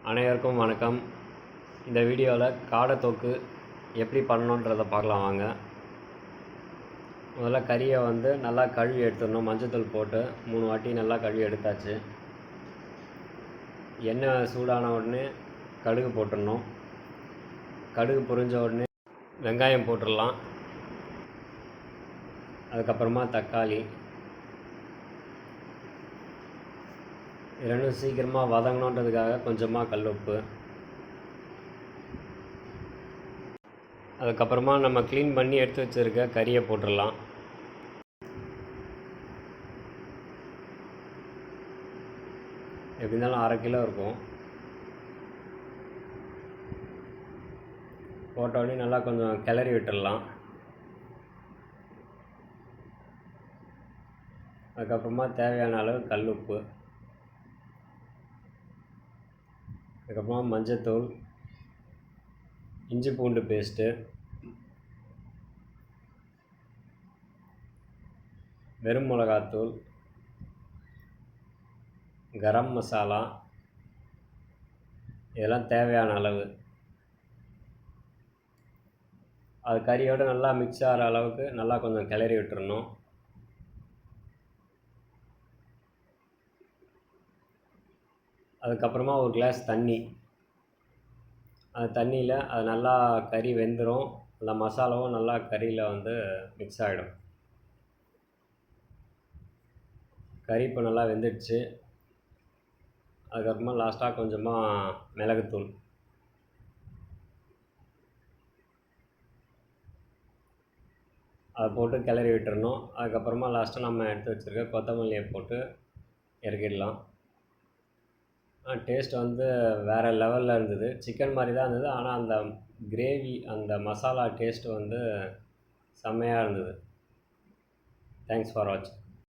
அனைவருக்கும் வணக்கம். இந்த வீடியோவில் காடைத்தொக்கு எப்படி பண்ணணுன்றதை பார்க்கலாம் வாங்க. முதல்ல கறியை நல்லா கழுவி எடுத்துடணும். மஞ்சத்தூள் போட்டு 3 வாட்டி நல்லா கழுவி எடுத்தாச்சு. எண்ணெய் சூடான உடனே கடுகு போட்டுடணும். கடுகு பொரிஞ்ச உடனே வெங்காயம் போட்டுடலாம். அதுக்கப்புறமா தக்காளி. ரெண்டும் சீக்கிரமாக வதங்கணுன்றதுக்காக கொஞ்சமாக கல்லுப்பு. அதுக்கப்புறமா நம்ம க்ளீன் பண்ணி எடுத்து வச்சுருக்க கறியை போட்டுடலாம். எப்படி இருந்தாலும் 1/2 கிலோ இருக்கும். போட்ட உடனே நல்லா கொஞ்சம் கிளறி விட்டுடலாம். அதுக்கப்புறமா தேவையான அளவு கல்லுப்பு, அதுக்கப்புறமா மஞ்சத்தூள், இஞ்சி பூண்டு பேஸ்ட்டு, வெறும் மிளகாத்தூள், கரம் மசாலா, இதெல்லாம் தேவையான அளவு. அது கறியோடு நல்லா மிக்ஸ் ஆகிற அளவுக்கு நல்லா கொஞ்சம் கிளறி விட்டுறணும். அதுக்கப்புறமா ஒரு கிளாஸ் தண்ணி. அந்த தண்ணியில் அது நல்லா கறி வெந்துடும். அந்த மசாலாவும் நல்லா கறியில் மிக்ஸ் ஆகிடும். கறி இப்போ நல்லா வெந்துடுச்சு. அதுக்கப்புறமா லாஸ்ட்டாக கொஞ்சமாக மிளகுத்தூள், அதை போட்டு கிளறி விட்டுறணும். அதுக்கப்புறமா லாஸ்ட்டாக நம்ம எடுத்து வச்சுருக்க கொத்தமல்லியை போட்டு இறக்கிடலாம். டேஸ்ட் வேறு லெவலில் இருந்தது. சிக்கன் மாதிரி தான் இருந்தது, ஆனால் அந்த கிரேவி, அந்த மசாலா டேஸ்ட்டு செம்மையாக இருந்தது. தேங்க்ஸ் ஃபார் வாட்சிங்.